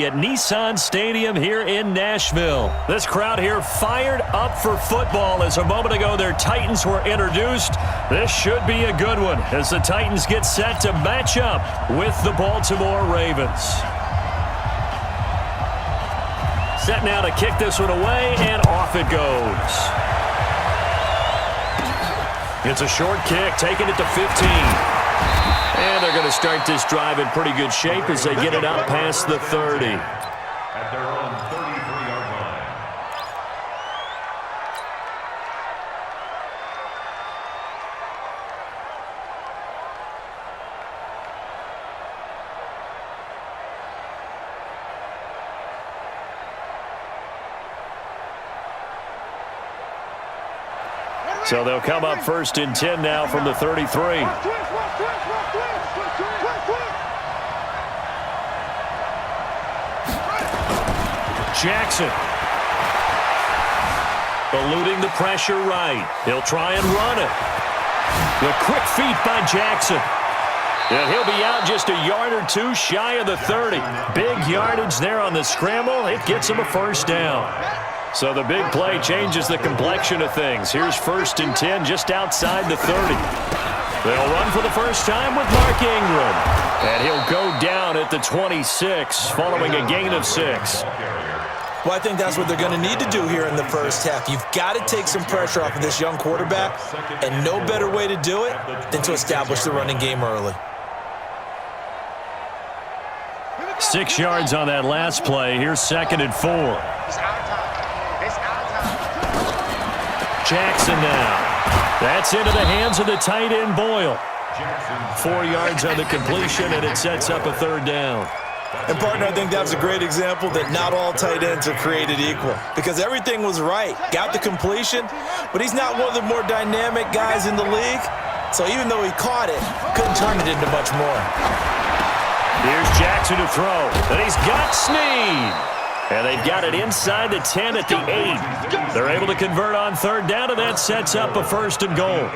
at Nissan Stadium here in Nashville. This crowd here fired up for football as a moment ago their Titans were introduced. This should be a good one as the Titans get set to match up with the Baltimore Ravens. Set now to kick this one away, and off it goes. It's a short kick, taking it to 15. And they're going to start this drive in pretty good shape as they get it out past the 30. At their own 33-yard line. So they'll come up 1st and 10 now from the 33. Jackson. Eluding the pressure right. He'll try and run it. The quick feet by Jackson. And he'll be out just a yard or two shy of the 30. Big yardage there on the scramble. It gets him a first down. So the big play changes the complexion of things. Here's 1st and 10 just outside the 30. They'll run for the first time with Mark Ingram. And he'll go down at the 26 following a gain of 6. Well, I think that's what they're going to need to do here in the first half. You've got to take some pressure off of this young quarterback, and no better way to do it than to establish the running game early. 6 yards on that last play. Here's 2nd and 4. Jackson now. That's into the hands of the tight end, Boyle. 4 yards on the completion, and it sets up a 3rd down. And, partner, I think that's a great example that not all tight ends are created equal because everything was right. Got the completion, but he's not one of the more dynamic guys in the league. So even though he caught it, couldn't turn it into much more. Here's Jackson to throw, and he's got Snead. And they've got it inside the 10 at the 8. They're able to convert on 3rd down, and that sets up a 1st and goal.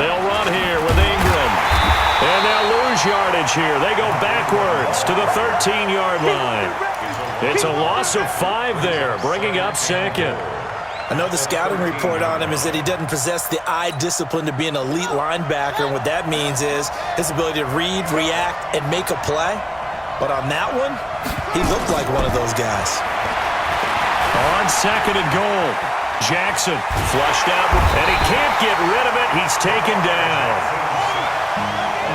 They'll run here with Ingram. And they'll lose yardage here. They go backwards to the 13-yard line. It's a loss of 5 there, bringing up 2nd. I know the scouting report on him is that he doesn't possess the eye discipline to be an elite linebacker, and what that means is his ability to read, react, and make a play. But on that one, he looked like one of those guys. On 2nd and goal, Jackson flushed out, and he can't get rid of it. He's taken down.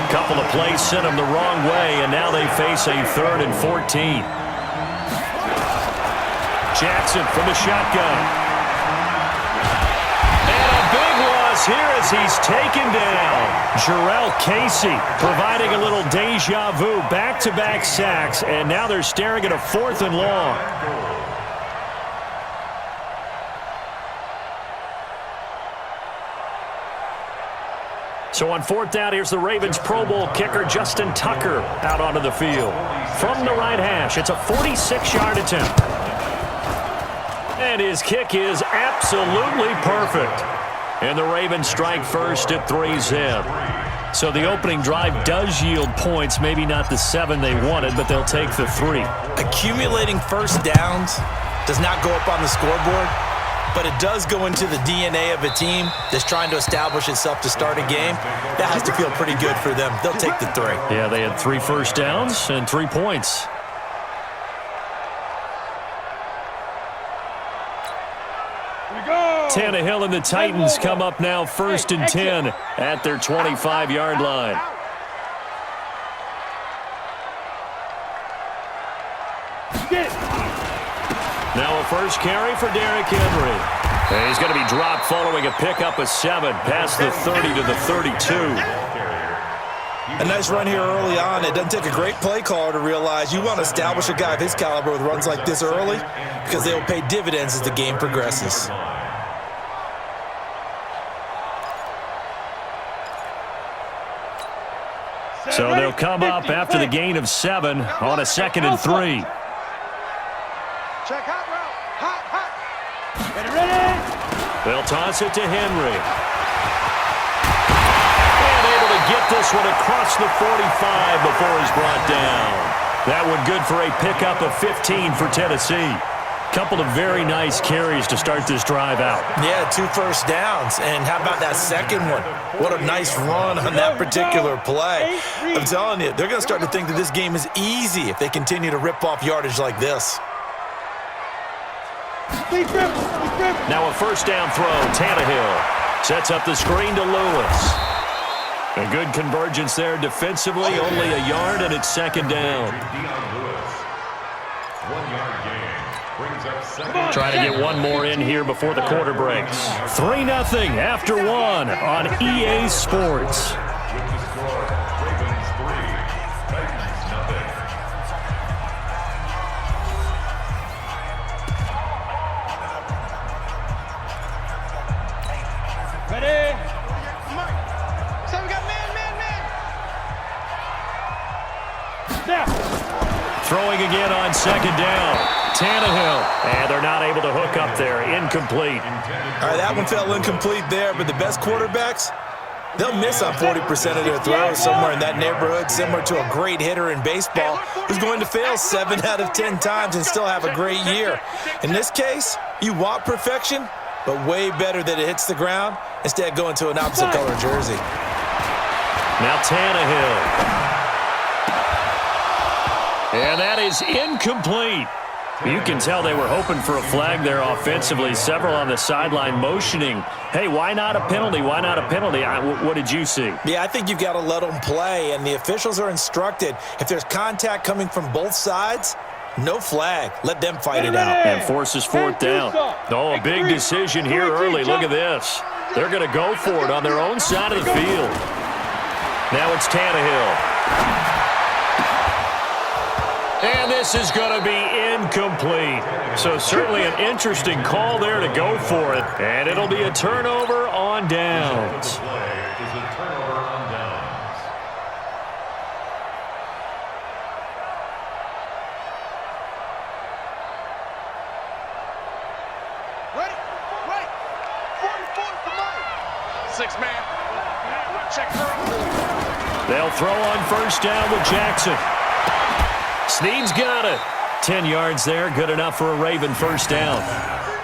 A couple of plays sent him the wrong way, and now they face a 3rd and 14. Jackson from the shotgun. Here as he's taken down. Jarrell Casey providing a little deja vu, back-to-back sacks, and now they're staring at a 4th and long. So on 4th down, here's the Ravens Pro Bowl kicker Justin Tucker out onto the field. From the right hash, it's a 46-yard attempt. And his kick is absolutely perfect. And the Ravens strike first at 3-zip. So the opening drive does yield points, maybe not the 7 they wanted, but they'll take the 3. Accumulating first downs does not go up on the scoreboard, but it does go into the DNA of a team that's trying to establish itself to start a game. That has to feel pretty good for them. They'll take the 3. Yeah, they had 3 first downs and 3 points. Tannehill and the Titans come up now 1st and 10 at their 25-yard line. Now a first carry for Derrick Henry. And he's going to be dropped following a pickup of 7 past the 30 to the 32. A nice run here early on. It doesn't take a great play caller to realize you want to establish a guy of his caliber with runs like this early because they will pay dividends as the game progresses. So they'll come up after the gain of 7 on a 2nd and 3. Check hot route. Hot. Ready? They'll toss it to Henry. And able to get this one across the 45 before he's brought down. That one good for a pickup of 15 for Tennessee. Couple of very nice carries to start this drive out. Yeah, 2 first downs. And how about that second one? What a nice run on that particular play. I'm telling you, they're going to start to think that this game is easy if they continue to rip off yardage like this. Now a first down throw. Tannehill sets up the screen to Lewis. A good convergence there defensively. Only a yard, and it's second down. 1 yard gain. Brings up second. Trying to get one more in here before the quarter breaks. 3-0 after 1 on EA Sports. With the score, Ravens 3, Titans nothing. Ready? So we got man. Snap. Throwing again on second down. Tannehill. And they're not able to hook up there. Incomplete. All right, that one fell incomplete there, but the best quarterbacks, they'll miss on 40% of their throws somewhere in that neighborhood, similar to a great hitter in baseball who's going to fail 7 out of 10 times and still have a great year. In this case, you want perfection, but way better that it hits the ground instead of going to an opposite color jersey. Now Tannehill. And that is incomplete. You can tell they were hoping for a flag there offensively. Several on the sideline motioning, hey, why not a penalty? Why not a penalty? What did you see? Yeah, I think you've got to let them play, and the officials are instructed. If there's contact coming from both sides, no flag. Let them fight it out. And forces fourth down. Oh, a big decision here early. Look at this. They're going to go for it on their own side of the field. Now it's Tannehill. And this is going to be incomplete. So certainly an interesting call there to go for it. And it'll be a turnover on downs. Ready? Wait. 44 for Mike. 6 man. Check through. They'll throw on first down with Jackson. Snead's got it. 10 yards there, good enough for a Raven first down.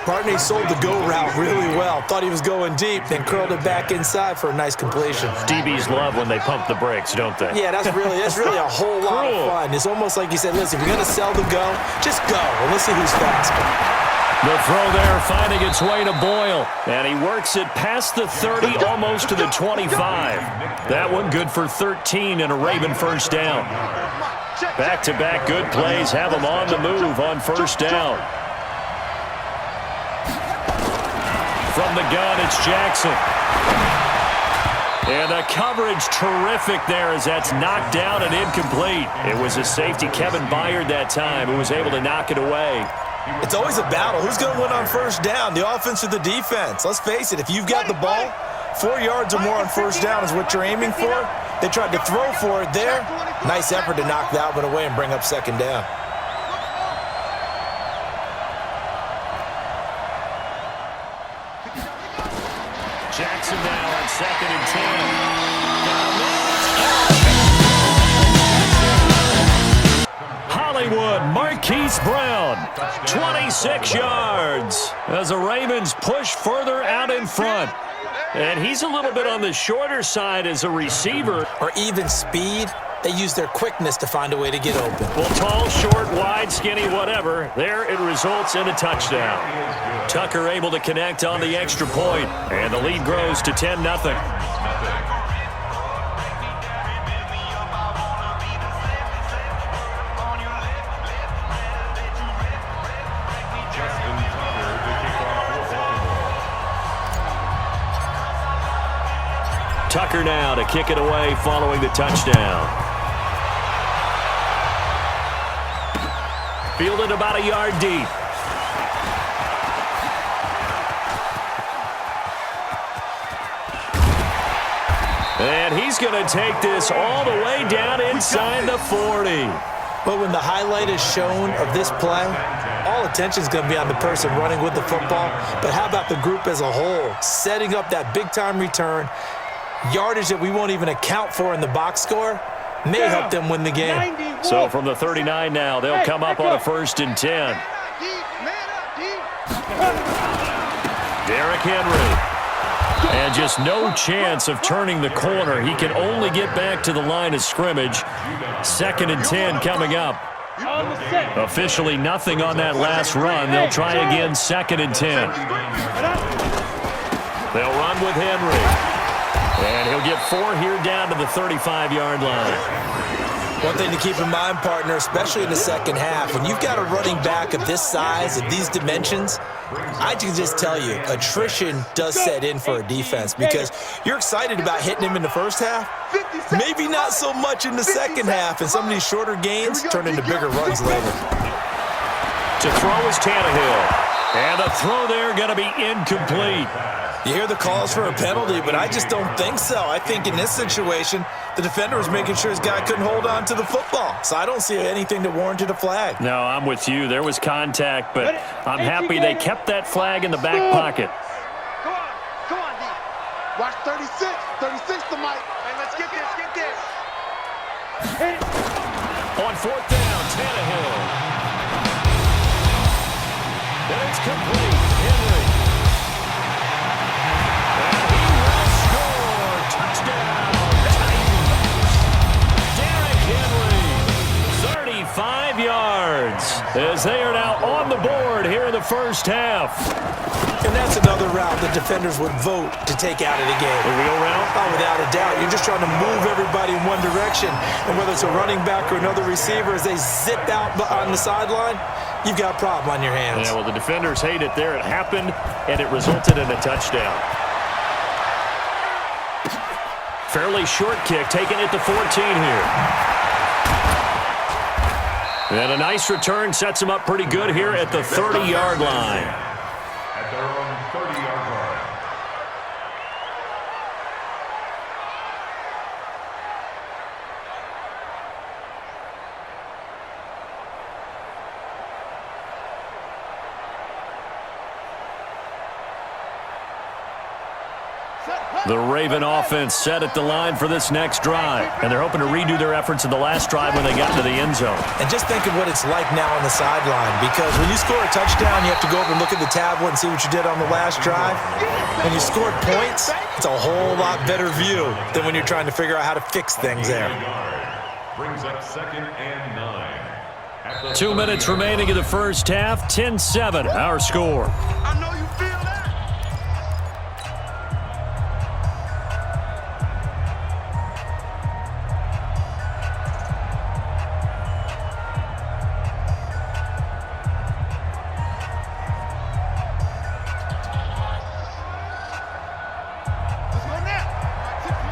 Barney sold the go route really well. Thought he was going deep, then curled it back inside for a nice completion. DBs love when they pump the brakes, don't they? Yeah, that's really a whole lot of fun. It's almost like you said, listen, if you're going to sell the go, just go, and let's see who's faster. The throw there finding its way to Boyle, and he works it past the 30, almost to the 25. That one good for 13 and a Raven first down. Back-to-back good plays have them on the move on first down. From the gun, it's Jackson. And the coverage terrific there as that's knocked down and incomplete. It was a safety, Kevin Byard, that time, who was able to knock it away. It's always a battle. Who's going to win on first down, the offense or the defense? Let's face it, if you've got the ball, 4 yards or more on first down is what you're aiming for. They tried to throw for it there. Nice effort to knock that one away and bring up second down. Jackson now on 2nd and 10. Hollywood, Marquise Brown, 26 yards as the Ravens push further out in front. And he's a little bit on the shorter side as a receiver. Or even speed, they use their quickness to find a way to get open. Well, tall, short, wide, skinny, whatever. There it results in a touchdown. Tucker able to connect on the extra point, and the lead grows to 10-0. Tucker now to kick it away following the touchdown. Fielded about a yard deep. And he's going to take this all the way down inside the 40. But when the highlight is shown of this play, all attention is going to be on the person running with the football. But how about the group as a whole, setting up that big-time return Yardage that we won't even account for in the box score may help them win the game. So from the 39 now, they'll come up on a 1st and 10. Derrick Henry. And just no chance of turning the corner. He can only get back to the line of scrimmage. 2nd and 10 coming up. Officially nothing on that last run. They'll try again 2nd and 10. They'll run with Henry. And he'll get 4 here down to the 35-yard line. One thing to keep in mind, partner, especially in the second half, when you've got a running back of this size, of these dimensions, I can just tell you, attrition does set in for a defense because you're excited about hitting him in the first half, maybe not so much in the second half, and some of these shorter gains turn into bigger runs later. To throw is Tannehill. And the throw there going to be incomplete. You hear the calls for a penalty, but I just don't think so. I think in this situation, the defender was making sure his guy couldn't hold on to the football. So I don't see anything that warranted a flag. No, I'm with you. There was contact, but I'm happy they kept that flag in the back pocket. Come on, D. Watch 36. 36 to Mike. Hey, let's get this, On 4th down, Tannehill. And it's complete. Henry. And he will score. Touchdown. Titans. Derrick Henry. 35 yards as they are now on the board here in the first half. And that's another route the defenders would vote to take out of the game. A wheel route? Oh, without a doubt. You're just trying to move everybody in one direction. And whether it's a running back or another receiver, as they zip out on the sideline, you've got a problem on your hands. Yeah, well, the defenders hate it there. It happened, and it resulted in a touchdown. Fairly short kick, taking it to 14 here. And a nice return sets him up pretty good here at the 30-yard line. At their own 30-yard line. The Raven offense set at the line for this next drive. And they're hoping to redo their efforts in the last drive when they got into the end zone. And just think of what it's like now on the sideline, because when you score a touchdown, you have to go over and look at the tablet and see what you did on the last drive. When you scored points, it's a whole lot better view than when you're trying to figure out how to fix things there. Brings up 2nd and 9. 2 minutes remaining in the first half. 10-7, our score. I know you feel that.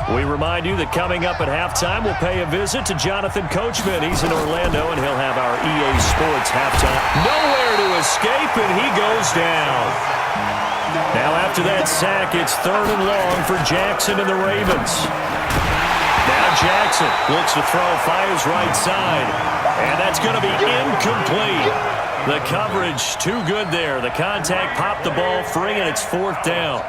We remind you that coming up at halftime, we'll pay a visit to Jonathan Coachman. He's in Orlando, and he'll have our EA Sports halftime. Nowhere to escape, and he goes down. Now after that sack, it's 3rd and long for Jackson and the Ravens. Now Jackson looks to throw, fires right side, and that's going to be incomplete. The coverage too good there. The contact popped the ball free, and it's 4th down.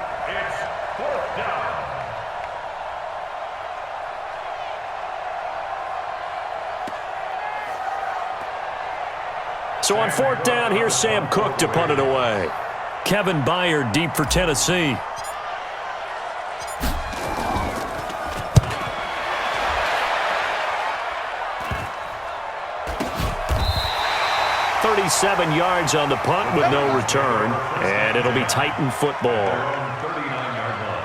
So on 4th down, here's Sam Cook to punt it away. Kevin Byard deep for Tennessee. "37 yards on the punt with no return, and it'll be Titan football. 39-yard line.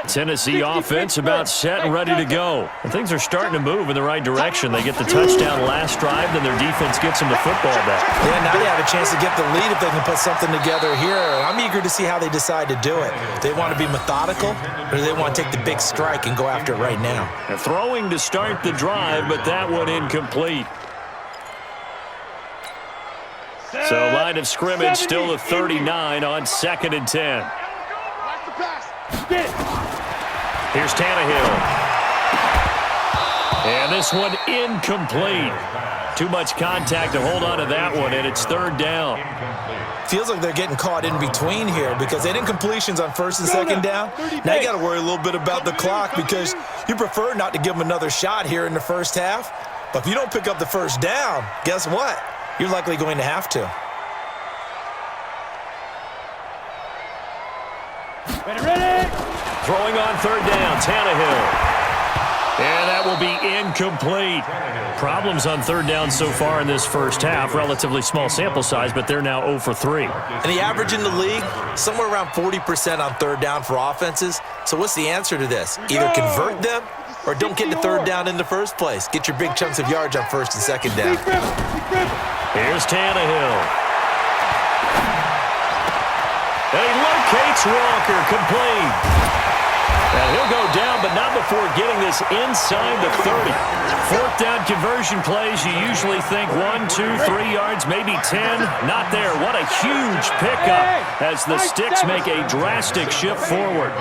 Tennessee offense about set and ready to go. And things are starting to move in the right direction. They get the touchdown last drive, then their defense gets them the football back. Yeah, now they have a chance to get the lead if they can put something together here. I'm eager to see how they decide to do it. Do they want to be methodical, or do they want to take the big strike and go after it right now? They're throwing to start the drive, but that one incomplete. So line of scrimmage still the 39 on 2nd and 10. Watch the pass. Here's Tannehill. And this one incomplete. Too much contact to hold on to that one, and it's third down. Feels like they're getting caught in between here because they didn't incompletions on first and second down. Now you got to worry a little bit about the clock because you prefer not to give them another shot here in the first half. But if you don't pick up the first down, guess what? You're likely going to have to. Ready. Throwing on third down, Tannehill. And that will be incomplete. Problems on third down so far in this first half. Relatively small sample size, but they're now 0 for 3. And the average in the league, somewhere around 40% on third down for offenses. So what's the answer to this? Either convert them or don't get to third down in the first place. Get your big chunks of yards on first and second down. Here's Tannehill. And he locates Walker, complete. And he'll go down, but not before getting this inside the 30. Fourth down conversion plays, you usually think 1, 2, 3 yards, maybe 10. Not there. What a huge pickup as the Sticks make a drastic shift forward.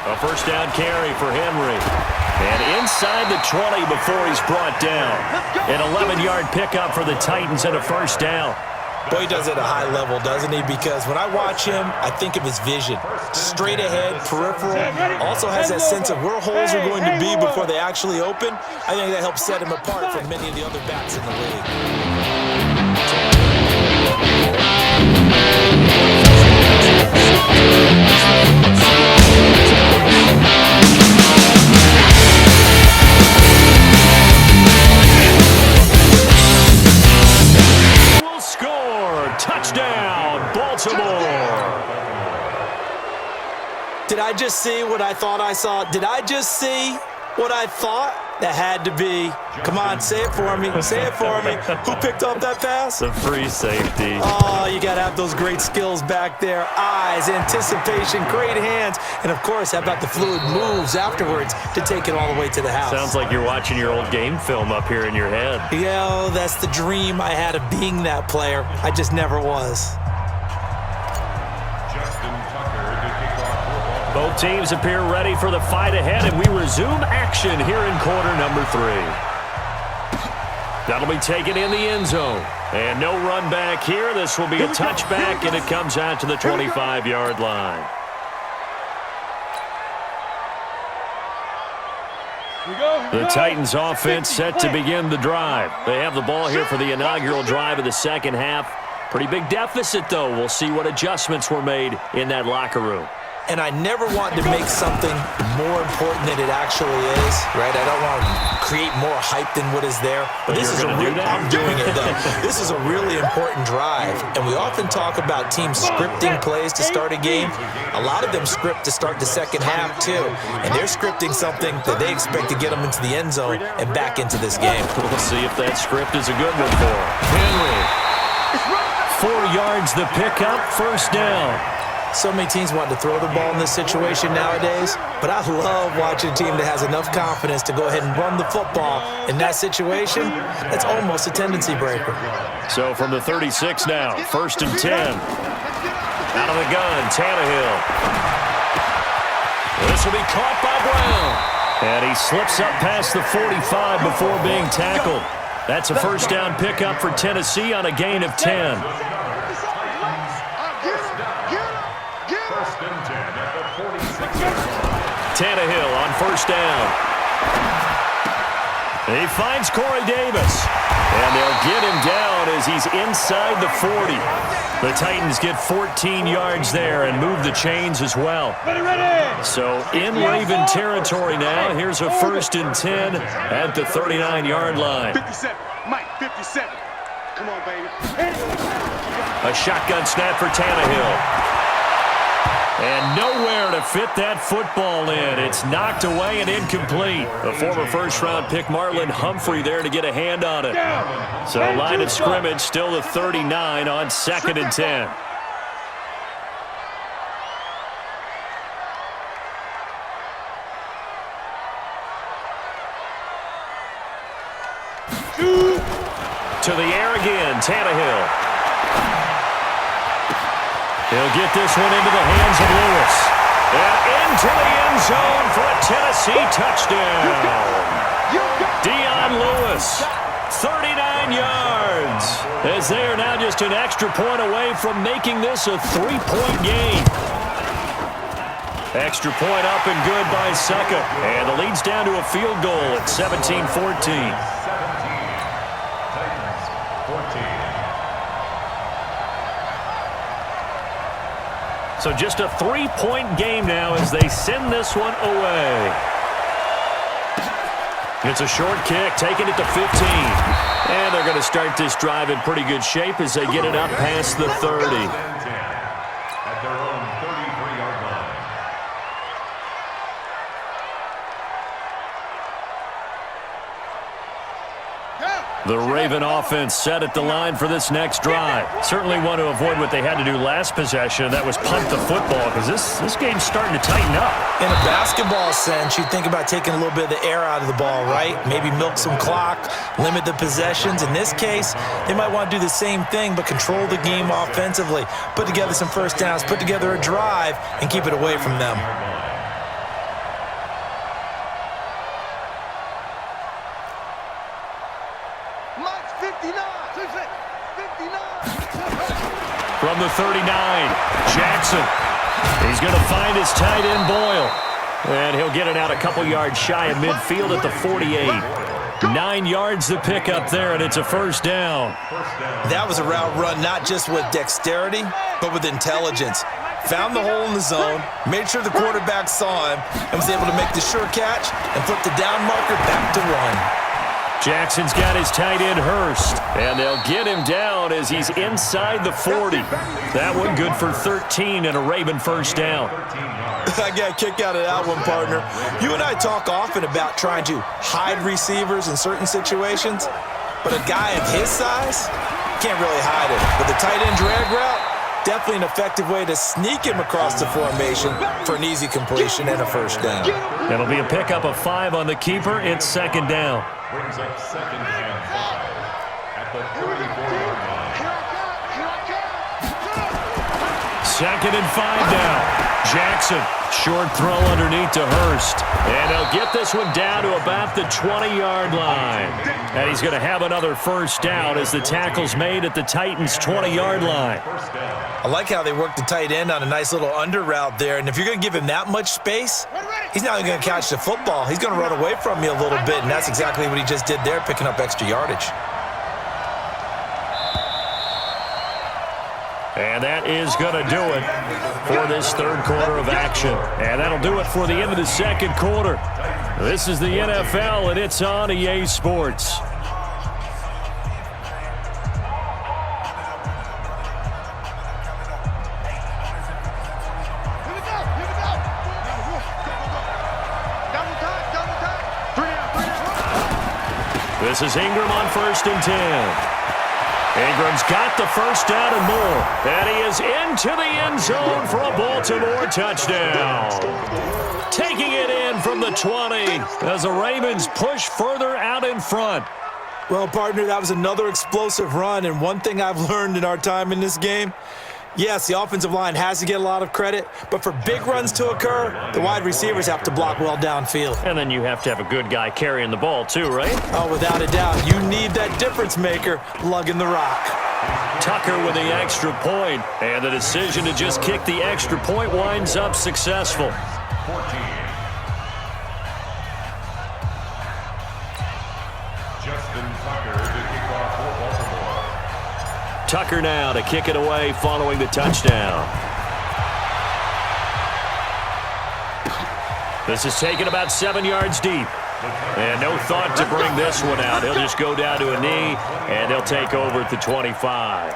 A first down carry for Henry. And inside the 20 before he's brought down. An 11-yard pickup for the Titans and a first down. Boy, he does it at a high level, doesn't he? Because when I watch him, I think of his vision. Straight ahead, peripheral. Also has that sense of where holes are going to be before they actually open. I think that helps set him apart from many of the other backs in the league. Touchdown, Baltimore. Did I just see what I thought I saw? Did I just see what I thought? That had to be. Come on, say it for me. Say it for me. Who picked up that pass? The free safety. Oh, you got to have those great skills back there. Eyes, anticipation, great hands. And, of course, how about the fluid moves afterwards to take it all the way to the house? Sounds like you're watching your old game film up here in your head. Yeah, that's the dream I had of being that player. I just never was. Both teams appear ready for the fight ahead, and we resume action here in quarter number 3. That'll be taken in the end zone. And no run back here. This will be a touchback, and it comes out to the 25-yard line. The Titans offense set to begin the drive. They have the ball here for the inaugural drive of the second half. Pretty big deficit, though. We'll see what adjustments were made in that locker room. And I never want to make something more important than it actually is, right? I don't want to create more hype than what is there. But this is I'm doing it, though. This is a really important drive. And we often talk about teams scripting plays to start a game. A lot of them script to start the second half, too. And they're scripting something that they expect to get them into the end zone and back into this game. We'll see if that script is a good one for Henry. 4 yards the pickup, first down. So many teams want to throw the ball in this situation nowadays, but I love watching a team that has enough confidence to go ahead and run the football. In that situation, that's almost a tendency breaker. So from the 36 now, first and 10. Out of the gun, Tannehill. This will be caught by Brown. And he slips up past the 45 before being tackled. That's a first down pickup for Tennessee on a gain of 10. Tannehill on first down. He finds Corey Davis. And they'll get him down as he's inside the 40. The Titans get 14 yards there and move the chains as well. So in Raven territory now. Here's a first and 10 at the 39-yard line. 57. Mike, 57. Come on, baby. A shotgun snap for Tannehill. And nowhere to fit that football in. It's knocked away and incomplete. The former first-round pick Marlon Humphrey there to get a hand on it. So line of scrimmage still the 39 on second and 10. To the air again, Tannehill. He'll get this one into the hands of Lewis. And into the end zone for a Tennessee touchdown. Dion Lewis, 39 yards, as they are now just an extra point away from making this a 3-point game. Extra point up and good by Succa. And the lead's down to a field goal at 17-14. So just a 3-point game now as they send this one away. It's a short kick, taking it to 15. And they're going to start this drive in pretty good shape as they get it up past the 30. At their own 33-yard line. The Raven offense set at the line for this next drive. Certainly want to avoid what they had to do last possession. That was punt the football, because this game's starting to tighten up. In a basketball sense, you think about taking a little bit of the air out of the ball, right? Maybe milk some clock, limit the possessions. In this case, they might want to do the same thing, but control the game offensively. Put together some first downs, put together a drive, and keep it away from them. From the 39, Jackson. He's going to find his tight end, Boyle. And he'll get it out a couple yards shy of midfield at the 48. 9 yards to pick up there, and it's a first down. That was a route run not just with dexterity, but with intelligence. Found the hole in the zone, made sure the quarterback saw him, and was able to make the sure catch and flip the down marker back to 1. Jackson's got his tight end, Hurst, and they'll get him down as he's inside the 40. That one good for 13 and a Raven first down. I got a kick out of that one, partner. You and I talk often about trying to hide receivers in certain situations, but a guy of his size can't really hide it. With the tight end drag route, definitely an effective way to sneak him across the formation for an easy completion and a first down. It'll be a pickup of 5 on the keeper. It's second down. Brings up 2nd and 5 at the 34-yard line. 2nd and 5 now. Jackson, short throw underneath to Hurst. And they'll get this one down to about the 20-yard line. And he's going to have another first down as the tackle's made at the Titans' 20-yard line. I like how they work the tight end on a nice little under route there. And if you're going to give him that much space, he's not even going to catch the football. He's going to run away from you a little bit, and that's exactly what he just did there, picking up extra yardage. And that is going to do it for this third quarter of action. And that'll do it for the end of the second quarter. This is the NFL, and it's on EA Sports. This is Ingram on 1st and 10. Ingram's got the first down and more. And he is into the end zone for a Baltimore touchdown. Taking it in from the 20 as the Ravens push further out in front. Well, partner, that was another explosive run. And one thing I've learned in our time in this game, yes, the offensive line has to get a lot of credit, but for big runs to occur, the wide receivers have to block well downfield. And then you have to have a good guy carrying the ball too, right? Oh, without a doubt. You need that difference maker lugging the rock. Tucker with the extra point, and the decision to just kick the extra point winds up successful. 14. Justin Tucker to kick off for Baltimore. Tucker now to kick it away following the touchdown. This is taken about 7 yards deep. And no thought to bring this one out. He'll just go down to a knee, and they'll take over at the 25.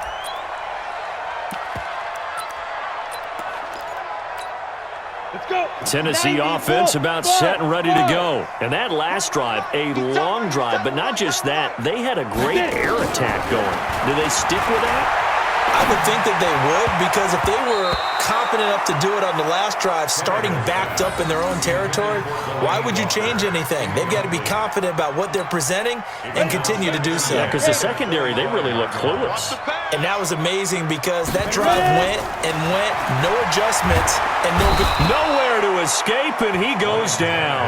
Tennessee offense about set and ready to go. And that last drive, a long drive, but not just that. They had a great air attack going. Do they stick with that? I would think that they would, because if they were confident enough to do it on the last drive, starting backed up in their own territory, why would you change anything? They've got to be confident about what they're presenting and continue to do so. Yeah, because the secondary, they really look clueless. And that was amazing because that drive went and went, no adjustments, and nowhere to escape, and he goes down.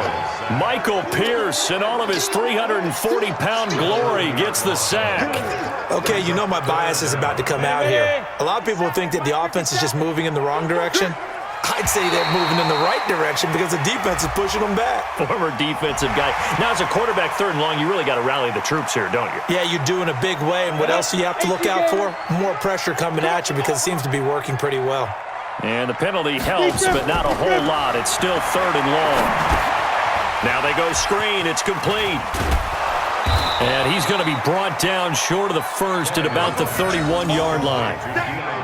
Michael Pierce, in all of his 340-pound glory, gets the sack. Okay, you know my bias is about to come out here. A lot of people think that the offense is just moving in the wrong direction. I'd say they're moving in the right direction because the defense is pushing them back. Former defensive guy. Now, as a quarterback, 3rd and long, you really got to rally the troops here, don't you? Yeah, you do in a big way. And what else do you have to look out for? More pressure coming at you because it seems to be working pretty well. And the penalty helps, but not a whole lot. It's still 3rd and long. Now they go screen. It's complete. And he's going to be brought down short of the first at about the 31-yard line.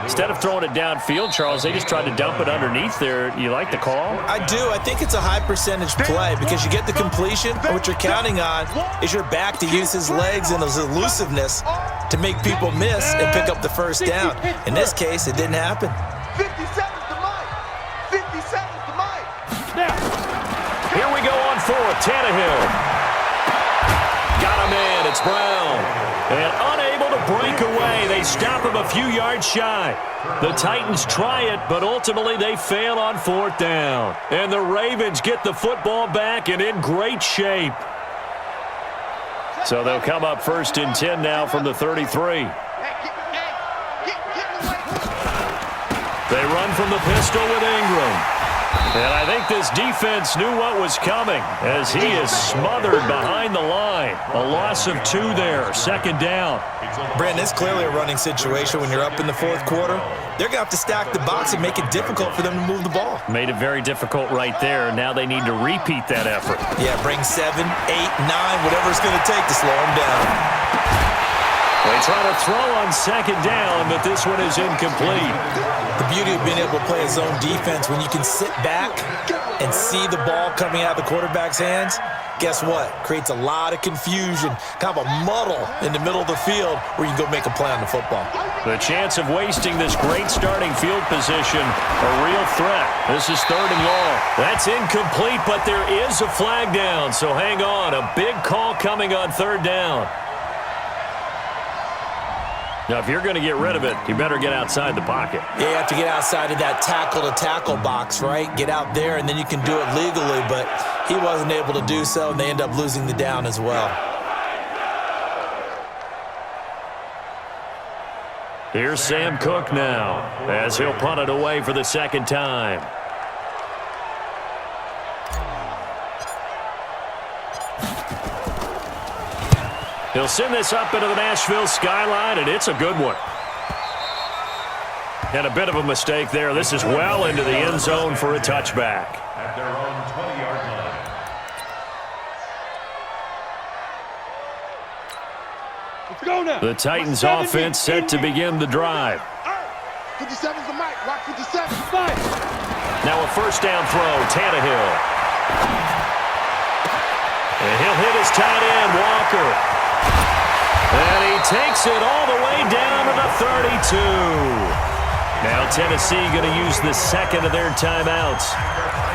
Instead of throwing it downfield, Charles, they just tried to dump it underneath there. You like the call? I do. I think it's a high-percentage play because you get the completion, and what you're counting on is your back to use his legs and his elusiveness to make people miss and pick up the first down. In this case, it didn't happen. 57's the Mike. 57's the Mike. Here we go on 4th. Tannehill. Got him in. It's Brown. And unable to break away. They stop him a few yards shy. The Titans try it, but ultimately they fail on 4th down. And the Ravens get the football back and in great shape. So they'll come up 1st and 10 now from the 33. They run from the pistol with Ingram. And I think this defense knew what was coming as he is smothered behind the line. A loss of 2 there, 2nd down. Brandon, it's clearly a running situation when you're up in the 4th quarter. They're going to have to stack the box and make it difficult for them to move the ball. Made it very difficult right there. Now they need to repeat that effort. Yeah, bring 7, 8, 9, whatever it's going to take to slow them down. They try to throw on 2nd down, but this one is incomplete. The beauty of being able to play a zone defense when you can sit back and see the ball coming out of the quarterback's hands, guess what? Creates a lot of confusion, kind of a muddle in the middle of the field where you can go make a play on the football. The chance of wasting this great starting field position, a real threat. This is 3rd and long. That's incomplete, but there is a flag down, so hang on. A big call coming on 3rd down. Now, if you're going to get rid of it, you better get outside the pocket. Yeah, you have to get outside of that tackle-to-tackle box, right? Get out there, and then you can do it legally, but he wasn't able to do so, and they end up losing the down as well. Here's Sam Cook now as he'll punt it away for the 2nd time. He'll send this up into the Nashville skyline, and it's a good one. And a bit of a mistake there. This is well into the end zone for a touchback. At their own 20-yard line. Let's go now. The Titans offense set to begin the drive. 57's the Mike. Rock 57. Now a 1st down throw, Tannehill. And he'll hit his tight end, Walker. And he takes it all the way down to the 32. Now Tennessee going to use the 2nd of their timeouts.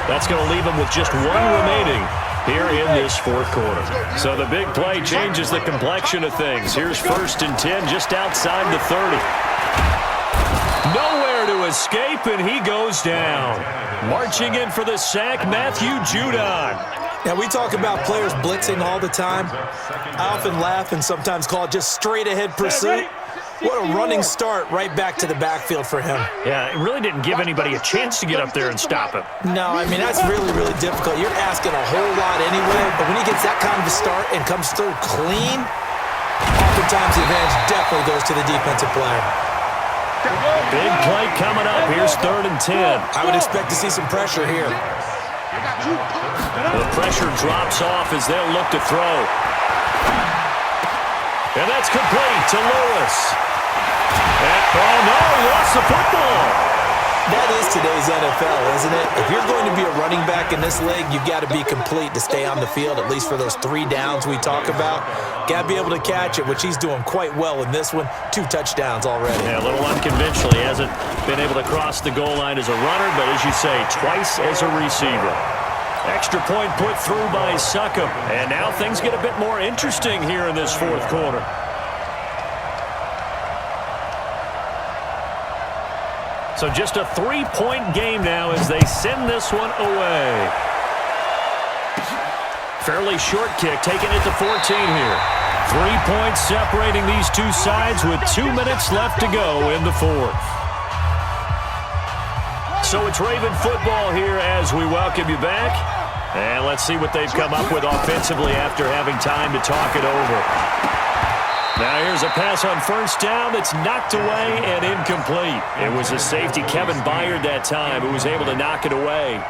That's going to leave them with just 1 remaining here in this 4th quarter. So the big play changes the complexion of things. Here's 1st and 10 just outside the 30. Nowhere to escape, and he goes down. Marching in for the sack, Matthew Judon. Now, we talk about players blitzing all the time. I often laugh and sometimes call it just straight-ahead pursuit. What a running start right back to the backfield for him. Yeah, it really didn't give anybody a chance to get up there and stop him. No, I mean, that's really, really difficult. You're asking a whole lot anyway, but when he gets that kind of a start and comes through clean, oftentimes the advantage definitely goes to the defensive player. Big play coming up. Here's 3rd and 10. I would expect to see some pressure here. The pressure drops off as they'll look to throw. And that's complete to Lewis. Oh, no, he lost the football. That is today's NFL, isn't it? If you're going to be a running back in this league, you've got to be complete to stay on the field, at least for those 3 downs we talk about. Got to be able to catch it, which he's doing quite well in this one. 2 touchdowns already. Yeah, a little unconventional. He hasn't been able to cross the goal line as a runner, but as you say, twice as a receiver. Extra point put through by Succop. And now things get a bit more interesting here in this 4th quarter. So just a 3-point game now as they send this one away. Fairly short kick, taking it to 14 here. 3 points separating these two sides with 2 minutes left to go in the fourth. So it's Raven football here as we welcome you back. And let's see what they've come up with offensively after having time to talk it over. Now here's a pass on first down that's knocked away and incomplete. It was a safety, Kevin Byard, that time, who was able to knock it away.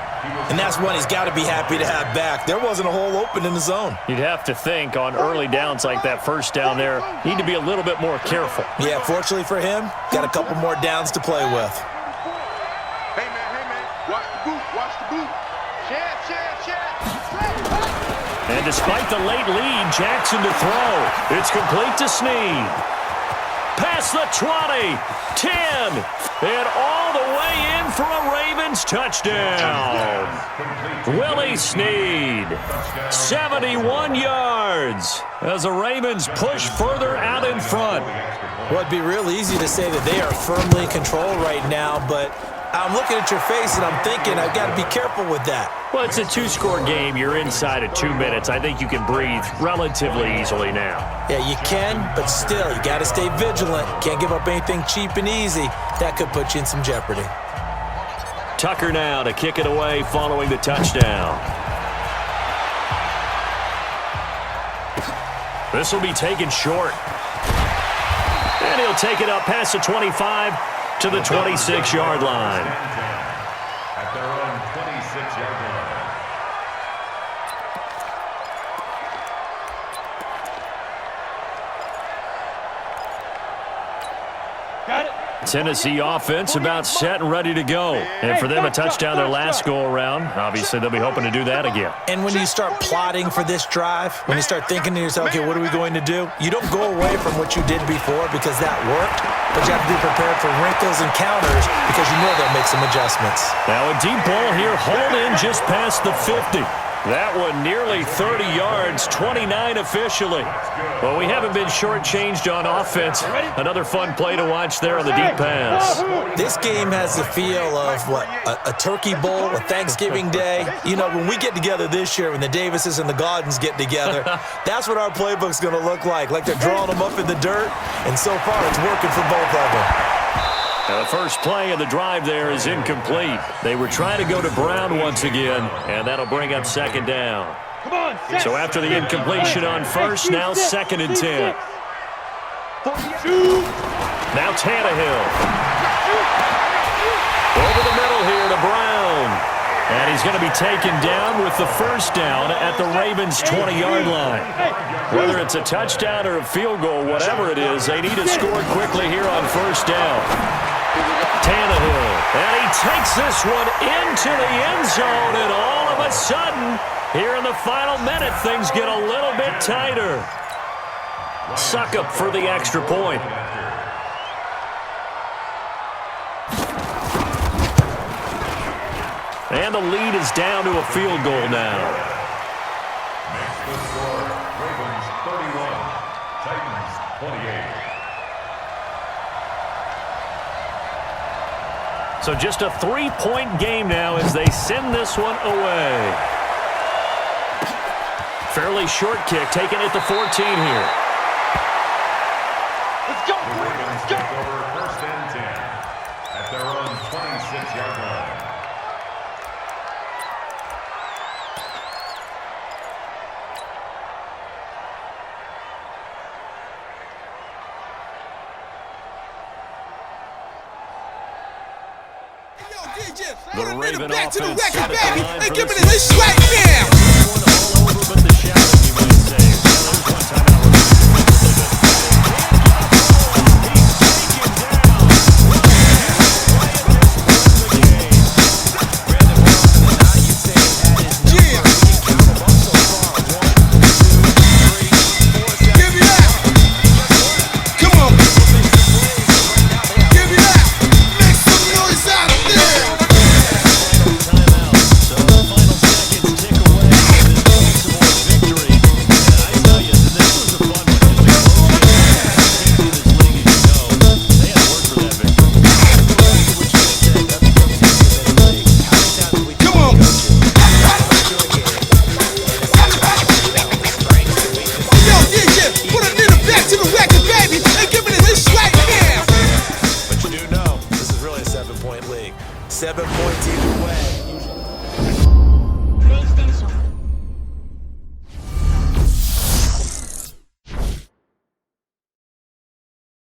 And that's one he's got to be happy to have back. There wasn't a hole open in the zone. You'd have to think on early downs like that first down there, need to be a little bit more careful. Yeah, fortunately for him, got a couple more downs to play with. Hey, man, watch the boot, watch the boot. Share. And despite the late lead, Jackson to throw. It's complete to Snead. Past the 20, 10, and all the way in for a Ravens touchdown. Willie Snead, 71 yards as the Ravens push further out in front. Well, it'd be real easy to say that they are firmly in control right now, but I'm looking at your face and I'm thinking I've got to be careful with that. Well, it's a two-score game. You're inside of 2 minutes. I think you can breathe relatively easily now. Yeah, you can, but still, you got to stay vigilant. Can't give up anything cheap and easy. That could put you in some jeopardy. Tucker now to kick it away following the touchdown. This will be taken short. And he'll take it up past the 25 to the 26-yard line. At their own 26-yard line. Got it. Tennessee offense about set and ready to go. And for them, a touchdown their last go-around. Obviously, they'll be hoping to do that again. And when you start plotting for this drive, when you start thinking to yourself, okay, what are we going to do? You don't go away from what you did before because that worked, but you have to be prepared for wrinkles and counters because you know they'll make some adjustments. Now a deep ball here, hauled in just past the 50. That one nearly 30 yards, 29 officially. Well, we haven't been shortchanged on offense. Another fun play to watch there on the deep pass. This game has the feel of, what, a turkey bowl, a Thanksgiving day. You know, when we get together this year, when the Davises and the Gaudens get together, that's what our playbook's going to look like they're drawing them up in the dirt, and so far it's working for both of them. Now the first play of the drive there is incomplete. They were trying to go to Brown once again, and that'll bring up second down. So after the incompletion on first, now 2nd and 10. Now Tannehill. Over the middle here to Brown. And he's going to be taken down with the first down at the Ravens' 20-yard line. Whether it's a touchdown or a field goal, whatever it is, they need to score quickly here on first down. Tannehill, and he takes this one into the end zone, and all of a sudden, here in the final minute, things get a little bit tighter. Suckup for the extra point. And the lead is down to a field goal now. Next to score, Ravens 31, Titans 28. So just a 3-point game now as they send this one away. Fairly short kick, taking it to 14 here. Let's go. The Ravens take over 1st and 10 at their own 26-yard line. The Raven back to the offense record, set at the baby, line and for give the it this right now. All over but the shadow, you might say. Well, there's one timeout victory. 7-point team